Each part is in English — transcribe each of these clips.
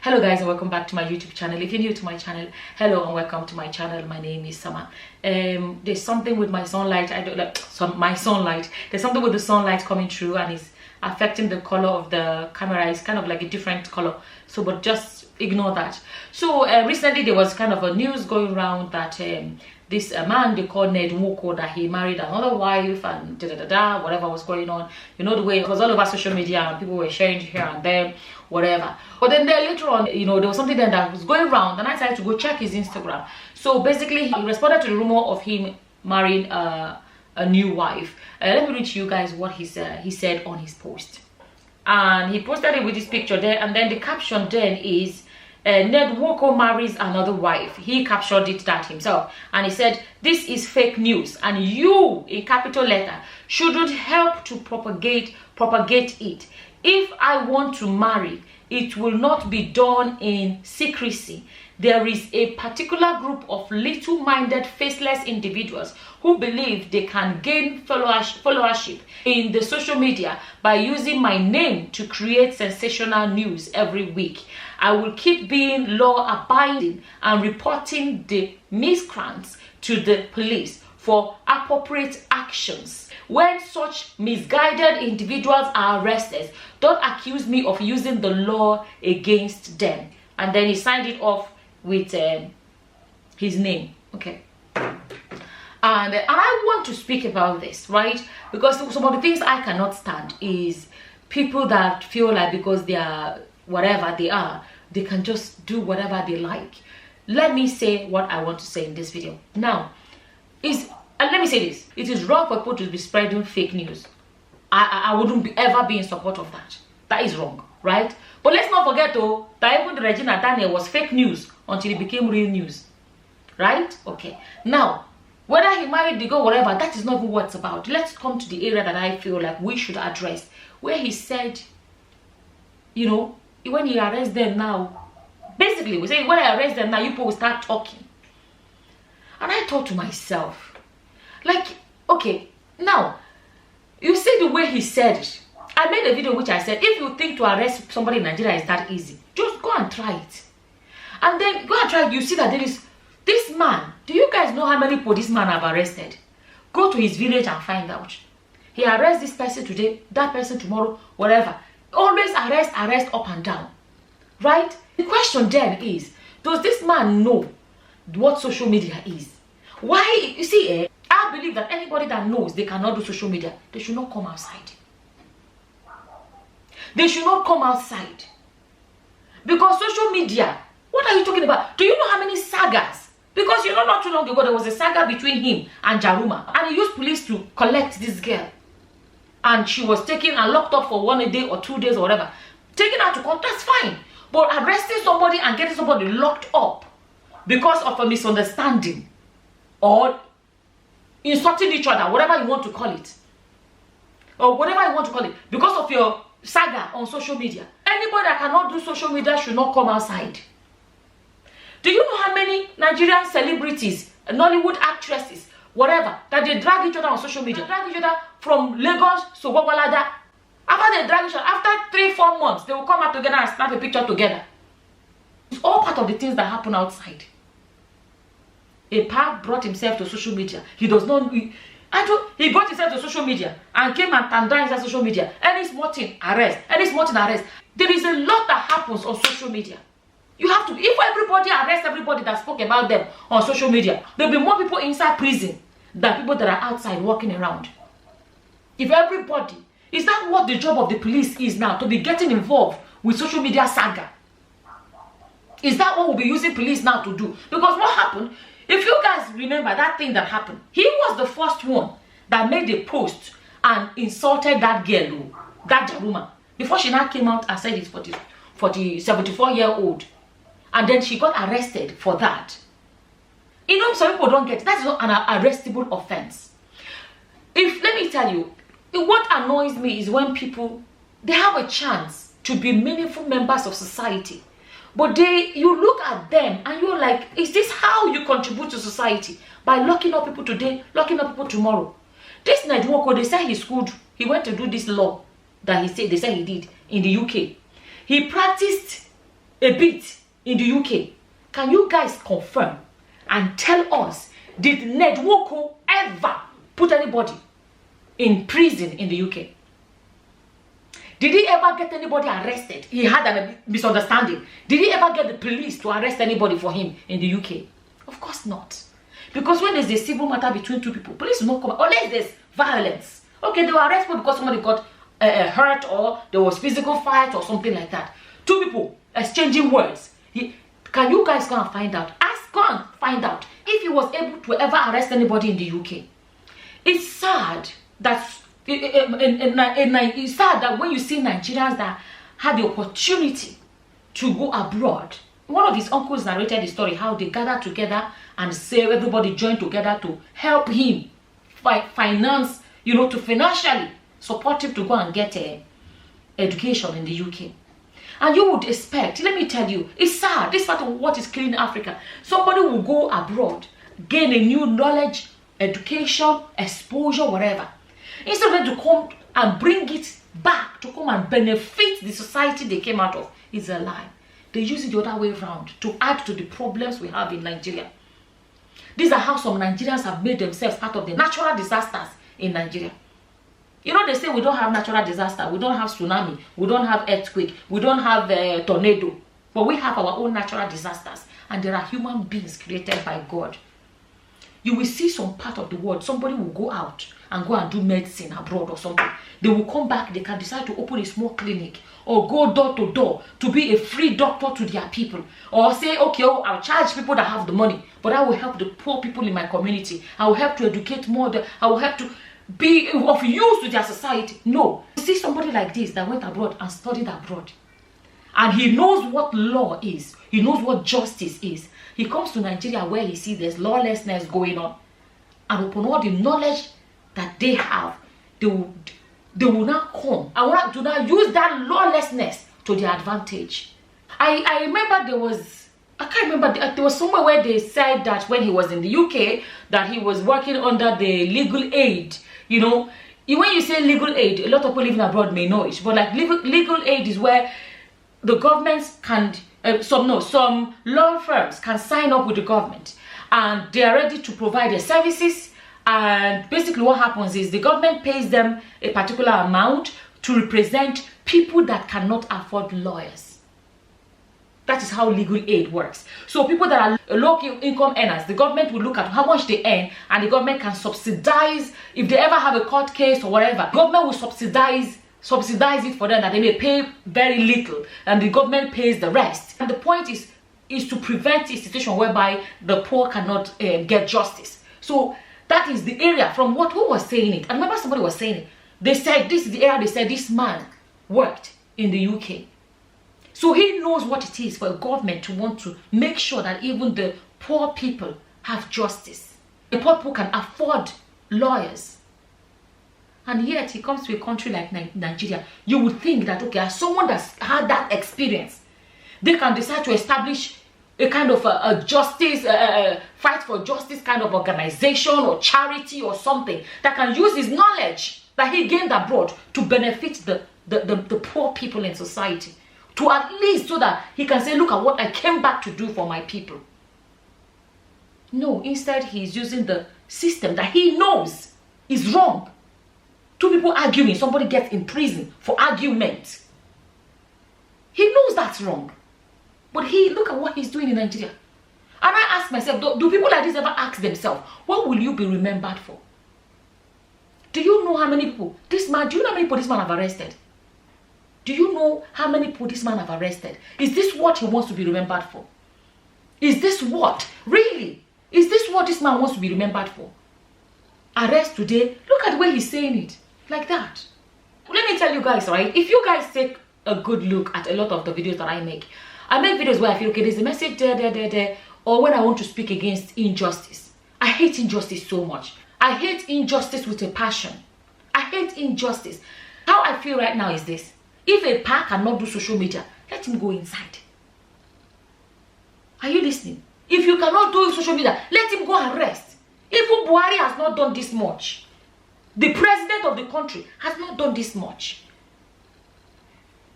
Hello guys, and welcome back to my YouTube channel. If you're new to my channel, hello and welcome to my channel. My name is Summer. There's something with my sunlight. I don't like my sunlight. There's something with the sunlight coming through and it's affecting the color of the camera. It's kind of like a different color, so but just ignore that. So recently there was kind of a news going around that this man they call Ned Nwoko, that he married another wife and whatever was going on. You know the way it was all over social media and people were sharing here and there, whatever. But then there later on, you know, there was something then that was going around and I decided to go check his Instagram. So basically he responded to the rumor of him marrying a new wife. Let me read to you guys what he said on his post. And he posted it with this picture there, and then the caption then is Ned Nwoko marries another wife. He captured it that himself, and he said, "This is fake news, and you, in capital letter, shouldn't help to propagate it. If I want to marry, it will not be done in secrecy. There is a particular group of little-minded, faceless individuals who believe they can gain followership in the social media by using my name to create sensational news every week. I will keep being law-abiding and reporting the miscreants to the police for appropriate actions. When such misguided individuals are arrested, don't accuse me of using the law against them." And then he signed it off with his name. Okay. And I want to speak about this, right? Because some of the things I cannot stand is people that feel like because they are whatever they are, they can just do whatever they like. Let me say what I want to say in this video. Now, let me say this. It is wrong for people to be spreading fake news. I wouldn't ever be in support of that. That is wrong, right? But let's not forget though, that even the Regina Daniel was fake news until it became real news. Right? Okay. Now, whether he married the girl, whatever, that is not even what it's about. Let's come to the area that I feel like we should address. Where he said, you know, when he arrests them now, basically, we say, when I arrest them now, you people will start talking. And I thought to myself, like, okay, now, you see the way he said it. I made a video which I said, if you think to arrest somebody in Nigeria is that easy, just go and try it. And then go and try it, you see that there is this man. Do you guys know how many policemen have arrested? Go to his village and find out. He arrests this person today, that person tomorrow, whatever. Always arrest up and down. Right? The question then is, does this man know what social media is? Why, you see, I believe that anybody that knows they cannot do social media, they should not come outside. They should not come outside. Because social media, what are you talking about? Do you know how many sagas? Because you know not too long ago there was a saga between him and Jaruma. And he used police to collect this girl. And she was taken and locked up for 1 day or 2 days or whatever. Taken out to court, that's fine. But arresting somebody and getting somebody locked up because of a misunderstanding or insulting each other, whatever you want to call it, or whatever you want to call it, because of your saga on social media. Anybody that cannot do social media should not come outside. Do you know how many Nigerian celebrities, Nollywood actresses, whatever, that they drag each other on social media? They drag each other from Lagos to Gwagwalada. After they drag each other, after 3-4 months, they will come out together and snap a picture together. It's all part of the things that happen outside. A pa brought himself to social media. He does not... He brought himself to social media and came and tandized on social media. Any small thing, arrest. Any small thing, arrest. There is a lot that happens on social media. You have to... If everybody arrests everybody that spoke about them on social media, there will be more people inside prison than people that are outside walking around. If everybody... Is that what the job of the police is now? To be getting involved with social media saga? Is that what we'll be using police now to do? Because what happened... If you guys remember that thing that happened, he was the first one that made a post and insulted that girl, that Jaruma, before she now came out and said it's 74-year-old. And then she got arrested for that. You know, some people don't get it. That's not an arrestable offense. Let me tell you, what annoys me is when people, they have a chance to be meaningful members of society. But you look at them and you're like, is this how you contribute to society? By locking up people today, locking up people tomorrow. This Ned Nwoko, they say he went to do this law that they say he did in the UK. He practiced a bit in the UK. Can you guys confirm and tell us, did Ned Nwoko ever put anybody in prison in the UK? Did he ever get anybody arrested? He had a misunderstanding. Did he ever get the police to arrest anybody for him in the UK? Of course not. Because when there's a civil matter between two people, police will not come unless there's violence. Okay, they will arrest people because somebody got hurt or there was physical fight or something like that. Two people exchanging words. Can you guys go and find out? Go and find out if he was able to ever arrest anybody in the UK. It's sad that it's sad that when you see Nigerians that had the opportunity to go abroad. One of his uncles narrated the story how they gathered together and say everybody joined together to help him finance, to financially support him to go and get education in the UK. And you would expect, let me tell you, it's sad. This is part of what is killing Africa. Somebody will go abroad, gain a new knowledge, education, exposure, whatever. Instead of them to come and bring it back, to come and benefit the society they came out of, it's a lie. They use it the other way around to add to the problems we have in Nigeria. These are how some Nigerians have made themselves part of the natural disasters in Nigeria. They say we don't have natural disaster, we don't have tsunami, we don't have earthquake, we don't have tornado, but we have our own natural disasters, and there are human beings created by God. You will see some part of the world, somebody will go out and go and do medicine abroad or something. They will come back, they can decide to open a small clinic or go door to door to be a free doctor to their people, or say, okay, I'll charge people that have the money, but I will help the poor people in my community. I will help to educate more, I will help to be of use to their society. No. You see somebody like this that went abroad and studied abroad, and he knows what law is, he knows what justice is. He comes to Nigeria where he sees there's lawlessness going on, and upon all the knowledge that they have, they will now come and want to now use that lawlessness to their advantage. I remember there was somewhere where they said that when he was in the UK that he was working under the legal aid. When you say legal aid, a lot of people living abroad may know it, but like legal aid is where the governments can, some law firms can sign up with the government and they are ready to provide their services. And basically what happens is the government pays them a particular amount to represent people that cannot afford lawyers. That is how legal aid works. So people that are low income earners, the government will look at how much they earn, and the government can subsidize. If they ever have a court case or whatever, the government will subsidize it for them, that they may pay very little and the government pays the rest. And the point is to prevent a situation whereby the poor cannot get justice. So that is the area from who was saying it. I remember somebody was saying it. They said this is the area they said this man worked in the UK. So he knows what it is for a government to want to make sure that even the poor people have justice. The poor people can afford lawyers. And yet he comes to a country like Nigeria. You would think that, okay, as someone that's had that experience, they can decide to establish a kind of a justice, fight for justice kind of organization or charity or something that can use his knowledge that he gained abroad to benefit the poor people in society. To at least so that he can say, look at what I came back to do for my people. No, instead he's using the system that he knows is wrong. Two people arguing, somebody gets in prison for argument. He knows that's wrong. But look at what he's doing in Nigeria. And I ask myself, do people like this ever ask themselves, what will you be remembered for? Do you know how many people do you know how many people this man have arrested? Do you know how many people this man have arrested? Is this what he wants to be remembered for? Is this what? Really? Is this what this man wants to be remembered for? Arrest today? Look at the way he's saying it. Like that. Let me tell you guys, right? If you guys take a good look at a lot of the videos that I make videos where I feel, okay, there's a message there, or when I want to speak against injustice. I hate injustice so much. I hate injustice with a passion. I hate injustice. How I feel right now is this. If a pa cannot do social media, let him go inside. Are you listening? If you cannot do social media, let him go and rest. Even Buhari has not done this much. The president of the country has not done this much.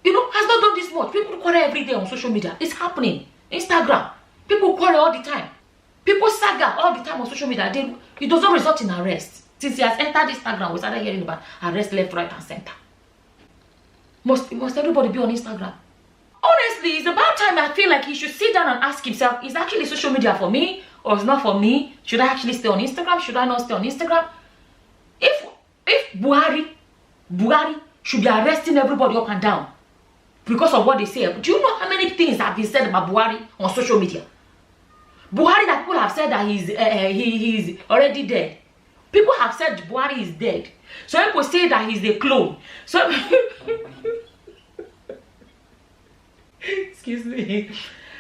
you know, has not done this much. People quarrel every day on social media. It's happening. Instagram, people quarrel all the time. People saga all the time on social media. It does not result in arrest. Since he has entered Instagram, we started hearing about arrest left, right, and center. Must everybody be on Instagram? Honestly, it's about time. I feel like he should sit down and ask himself, is actually social media for me or is not for me? Should I actually stay on Instagram? Should I not stay on Instagram? If Buhari should be arresting everybody up and down because of what they say, do you know how many things have been said about Buhari on social media? Buhari, that people have said that he's already dead. People have said Buhari is dead. So people say that he's a clone. So excuse me.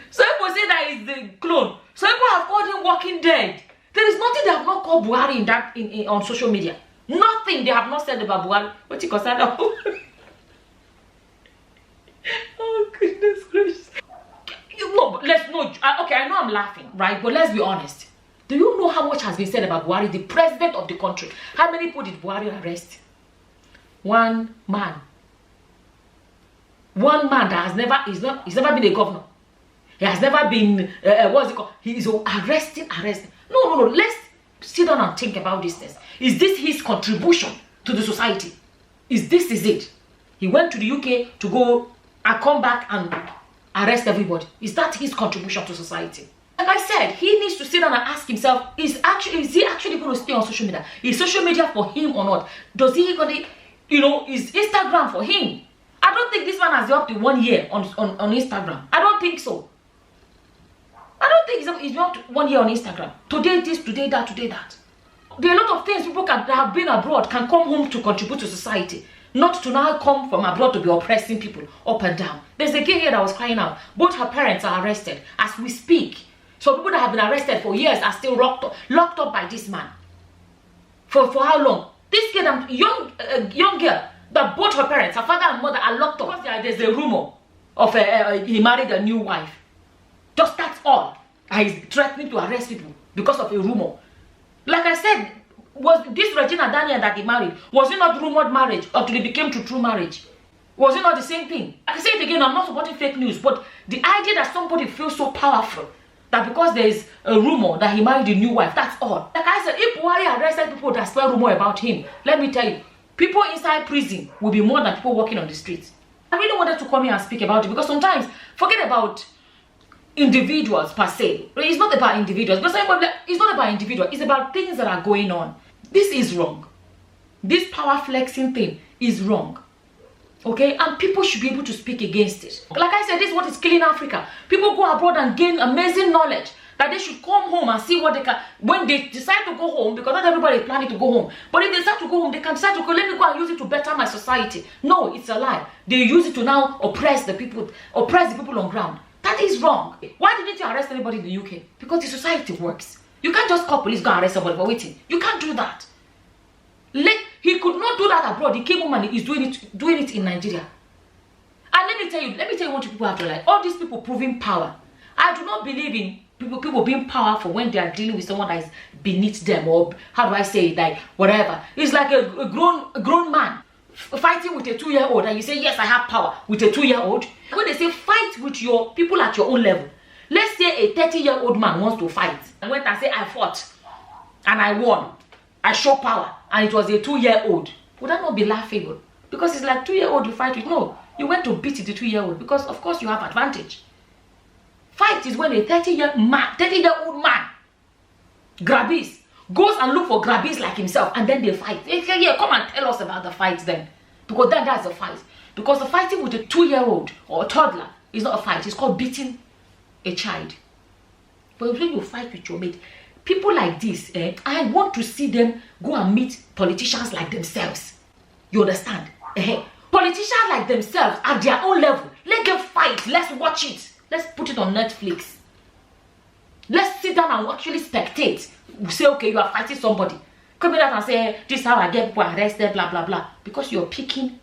So people say that he's the clone. So people have called him walking dead. There is nothing they have not called Buhari on social media. Nothing they have not said about Buhari. What you consider? Oh goodness gracious. Okay, I know I'm laughing, right? But let's be honest. Do you know how much has been said about Buhari, the president of the country? How many people did Buhari arrest? One man. One man that he's never been a governor. He has never been, what's it called? He is arresting. No. Let's sit down and think about this thing. Is this his contribution to the society? Is it? He went to the UK to go and come back and arrest everybody. Is that his contribution to society? Like I said, he needs to sit down and ask himself, is he actually going to stay on social media? Is social media for him or not? Does he gonna, is Instagram for him? I don't think this man has been up to 1 year on Instagram. I don't think so. I don't think he's not 1 year on Instagram. Today this, today that, today that. There are a lot of things people that have been abroad can come home to contribute to society. Not to now come from abroad to be oppressing people up and down. There's a girl here that was crying out. Both her parents are arrested as we speak. So people that have been arrested for years are still locked up by this man. For how long? This girl, young girl, that both her parents, her father and mother, are locked up. Because there's a rumor of he married a new wife. Just that's all. And he's threatening to arrest people because of a rumor. Like I said, was this Regina Daniel that he married, was it not rumored marriage until it became true marriage? Was it not the same thing? I can say it again, I'm not supporting fake news, but the idea that somebody feels so powerful that because there is a rumor that he married a new wife, that's all. Like I said, if Buhari arrested people that spread rumor about him, let me tell you, people inside prison will be more than people walking on the streets. I really wanted to come here and speak about it because sometimes, forget about individuals per se. It's not about individuals, but it's not about individuals, it's about things that are going on. This is wrong. This power flexing thing is wrong. Okay, and people should be able to speak against it. Like I said, this is what is killing Africa. People go abroad and gain amazing knowledge that they should come home and see what they can. When they decide to go home, because not everybody is planning to go home, but if they decide to go home, they can decide to go, let me go and use it to better my society. No, it's a lie. They use it to now oppress the people on ground. That is wrong. Why didn't you arrest anybody in the UK? Because the society works. You can't just call police, go arrest somebody for waiting. You can't do that. He could not do that abroad. He came home and he's doing it in Nigeria. And let me tell you what people have to like. All these people proving power. I do not believe in people being powerful when they are dealing with someone that is beneath them, or how do I say it, like whatever. It's like a grown man fighting with a 2-year-old, and you say, yes, I have power with a 2-year-old. When they say fight with your people at your own level, let's say a 30-year-old man wants to fight and went and say, I fought and I won, I show power, and it was a 2-year-old. Would that not be laughable? Because it's like 2-year-old you fight with. No, you went to beat the 2-year-old because of course you have advantage. Fight is when a 30-year-old man grabbies goes and look for grabbies like himself, and then they fight. They say, yeah, come and tell us about the fight then. Because then that's a fight. Because the fighting with a 2-year-old or a toddler is not a fight. It's called beating a child. But when you fight with your mate, people like this, I want to see them go and meet politicians like themselves. You understand? Politicians like themselves at their own level. Let them fight. Let's watch it. Let's put it on Netflix. Let's sit down and actually spectate. We say, okay, you are fighting somebody. Come here and say, this is how I get people arrested, blah, blah, blah. Because you're picking,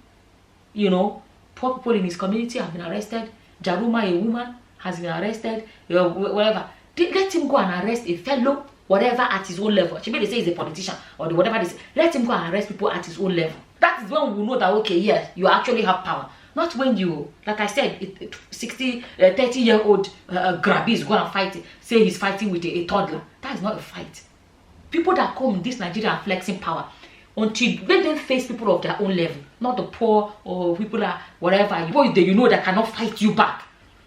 poor people in his community have been arrested. Jaruma, a woman, has been arrested. Whatever. Let him go and arrest a fellow, whatever, at his own level. She may say he's a politician or whatever they say. Let him go and arrest people at his own level. That is when we know that, okay, yes, you actually have power. Not when you, like I said, 30-year-old grabbies go and fight, say he's fighting with a toddler. That is not a fight. People that come in this Nigeria are flexing power. Until let them face people of their own level, not the poor or people that whatever, you know that cannot fight you back.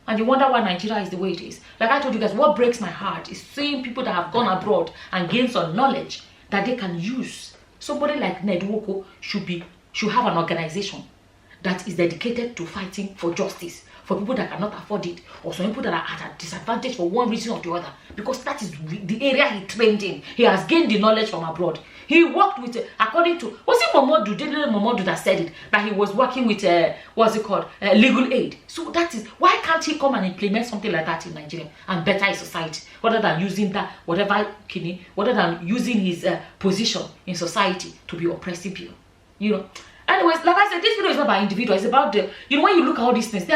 And you wonder why Nigeria is the way it is. Like I told you guys, what breaks my heart is seeing people that have gone abroad and gained some knowledge that they can use. Somebody like Ned Nwoko should have an organization that is dedicated to fighting for justice for people that cannot afford it, or some people that are at a disadvantage for one reason or the other, because that is the area he trained in. He has gained the knowledge from abroad. He worked with, according to, was it Momodu? Didn't Momodu that said it, that he was working with what's it called, legal aid? So that is why can't he come and implement something like that in Nigeria and better his society, rather than using that rather than using his position in society to be oppressing people, you know. Anyways, like I said, this video is not about individual. It's about the, when you look at all these things,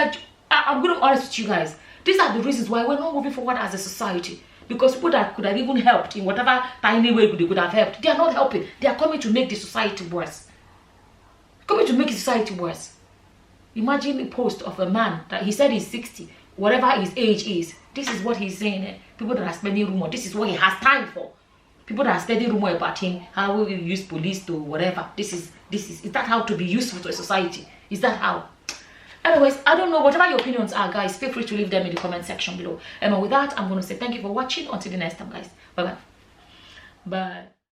I'm going to be honest with you guys. These are the reasons why we're not moving forward as a society. Because people that could have even helped in whatever tiny way they could have helped, they are not helping. They are coming to make the society worse. Coming to make the society worse. Imagine a post of a man that he said he's 60, whatever his age is. This is what he's saying. People that are spending rumor, this is what he has time for. People that are spreading rumor about him, how will you use police to whatever. Is that how to be useful to a society? Is that how? Anyways, I don't know. Whatever your opinions are, guys, feel free to leave them in the comment section below. And with that, I'm going to say thank you for watching. Until the next time, guys. Bye-bye. Bye.